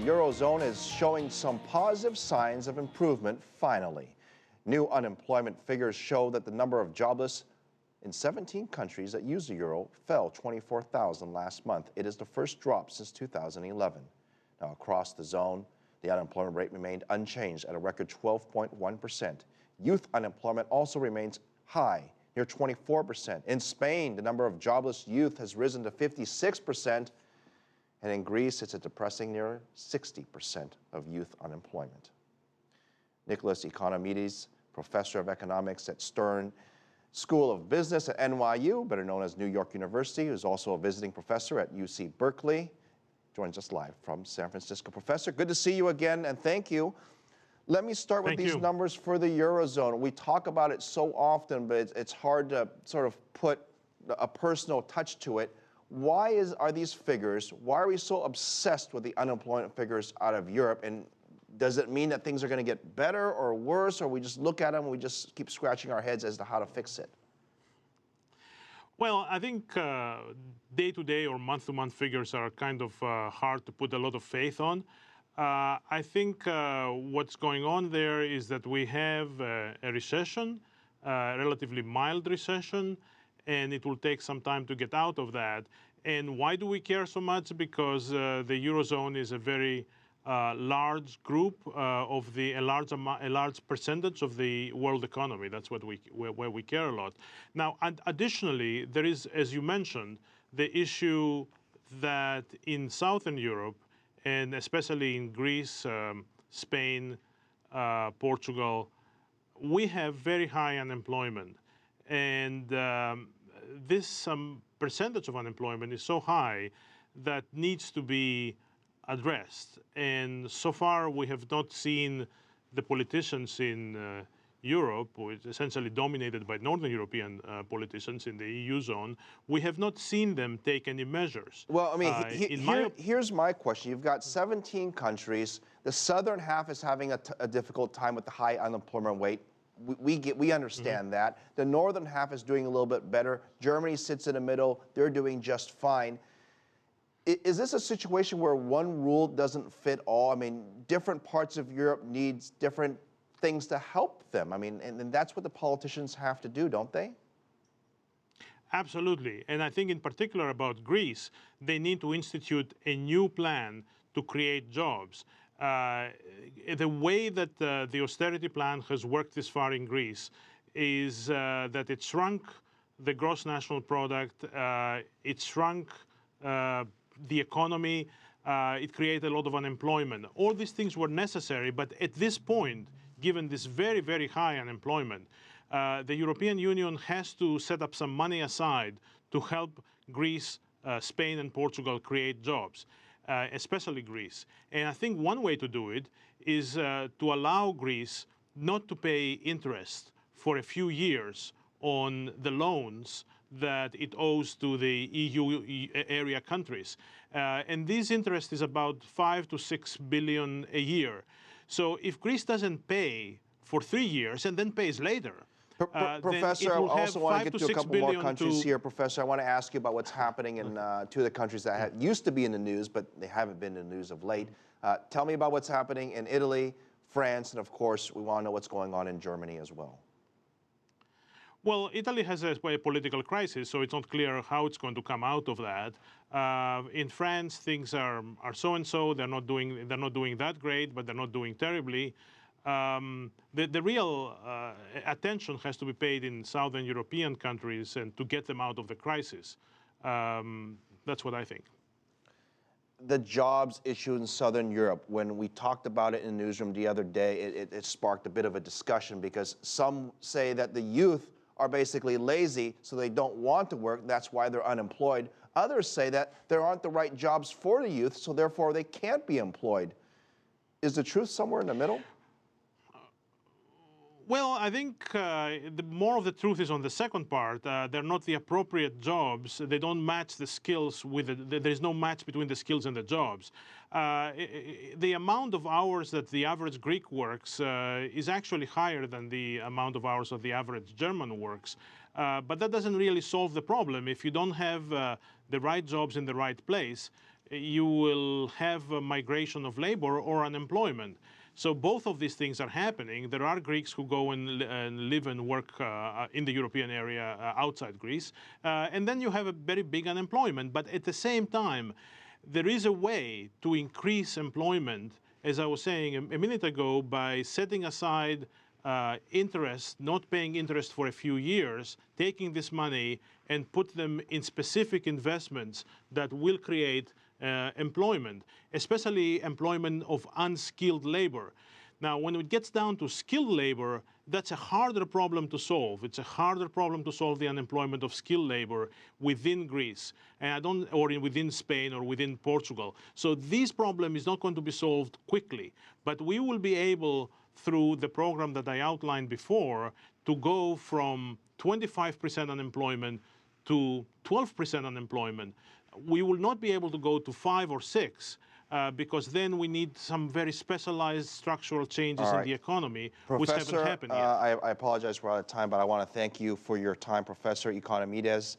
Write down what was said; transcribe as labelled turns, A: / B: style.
A: Eurozone is showing some positive signs of improvement finally. New unemployment figures show that the number of jobless in 17 countries that use the euro fell 24,000 last month. It is the first drop since 2011. Now, across the zone, the unemployment rate remained unchanged at a record 12.1%. Youth unemployment also remains high, near 24%. In Spain, the number of jobless youth has risen to 56%. And in Greece, it's a depressing near 60% of youth unemployment. Nicholas Economides, professor of economics at Stern School of Business at NYU, better known as New York University, who's also a visiting professor at UC Berkeley, joins us live from San Francisco. Professor, good to see you again, and thank you. Let me start with these numbers for the Eurozone. We talk about it so often, but it's hard to sort of put a personal touch to it. Why are these figures, why are we so obsessed with the unemployment figures out of Europe? And does it mean that things are going to get better or worse, or we just look at them and we just keep scratching our heads as to how to fix it?
B: Well, I think day-to-day or month-to-month figures are kind of hard to put a lot of faith on. I think what's going on there is that we have a recession, a relatively mild recession, and it will take some time to get out of that. And why do we care so much? Because the Eurozone is a very large group of a large percentage of the world economy. That's where we care a lot. Now, additionally, there is, as you mentioned, the issue that in Southern Europe, and especially in Greece, Spain, Portugal, we have very high unemployment. And this percentage of unemployment is so high that needs to be addressed. And so far, we have not seen the politicians in Europe, which is essentially dominated by Northern European politicians in the EU zone, we have not seen them take any measures.
A: Well, I mean, here's my question. You've got 17 countries. The southern half is having a difficult time with the high unemployment rate. We understand that. The northern half is doing a little bit better. Germany sits in the middle. They're doing just fine. Is this a situation where one rule doesn't fit all? I mean, different parts of Europe needs different things to help them. I mean, and that's what the politicians have to do, don't they?
B: Absolutely. And I think in particular about Greece, they need to institute a new plan to create jobs. The way that the austerity plan has worked this far in Greece is that it shrunk the gross national product, it shrunk the economy, it created a lot of unemployment. All these things were necessary, but at this point, given this very, very high unemployment, the European Union has to set up some money aside to help Greece, Spain, and Portugal create jobs. Especially Greece. And I think one way to do it is to allow Greece not to pay interest for a few years on the loans that it owes to the EU area countries. And this interest is about 5 to 6 billion a year. So if Greece doesn't pay for 3 years and then pays later,
A: Professor, I also want to get to a couple more countries here. Professor, I want to ask you about what's happening in two of the countries that used to be in the news, but they haven't been in the news of late. Tell me about what's happening in Italy, France, and of course, we want to know what's going on in Germany as well.
B: Well, Italy has a political crisis, so it's not clear how it's going to come out of that. In France, things are so-and-so. They're not doing that great, but they're not doing terribly. The real attention has to be paid in Southern European countries and to get them out of the crisis. That's what I think.
A: The jobs issue in Southern Europe, when we talked about it in the newsroom the other day, it sparked a bit of a discussion because some say that the youth are basically lazy, so they don't want to work. That's why they're unemployed. Others say that there aren't the right jobs for the youth, so therefore they can't be employed. Is the truth somewhere in the middle?
B: Well, I think more of the truth is on the second part. They're not the appropriate jobs. They don't match the skills with there's no match between the skills and the jobs. The amount of hours that the average Greek works is actually higher than the amount of hours that the average German works. But that doesn't really solve the problem. If you don't have the right jobs in the right place, you will have a migration of labor or unemployment. So both of these things are happening. There are Greeks who go and live and work in the European area outside Greece. And then you have a very big unemployment. But at the same time, there is a way to increase employment, as I was saying a minute ago, by setting aside interest, not paying interest for a few years, taking this money and put them in specific investments that will create employment, especially employment of unskilled labor. Now, when it gets down to skilled labor, that's a harder problem to solve. It's a harder problem to solve the unemployment of skilled labor within Greece, or within Spain or within Portugal. So this problem is not going to be solved quickly, but we will be able, through the program that I outlined before, to go from 25% unemployment to 12% unemployment. We will not be able to go to 5 or 6 because then we need some very specialized structural changes in the economy, which haven't happened yet.
A: I apologize, we're out of time, but I want to thank you for your time, Professor Economides.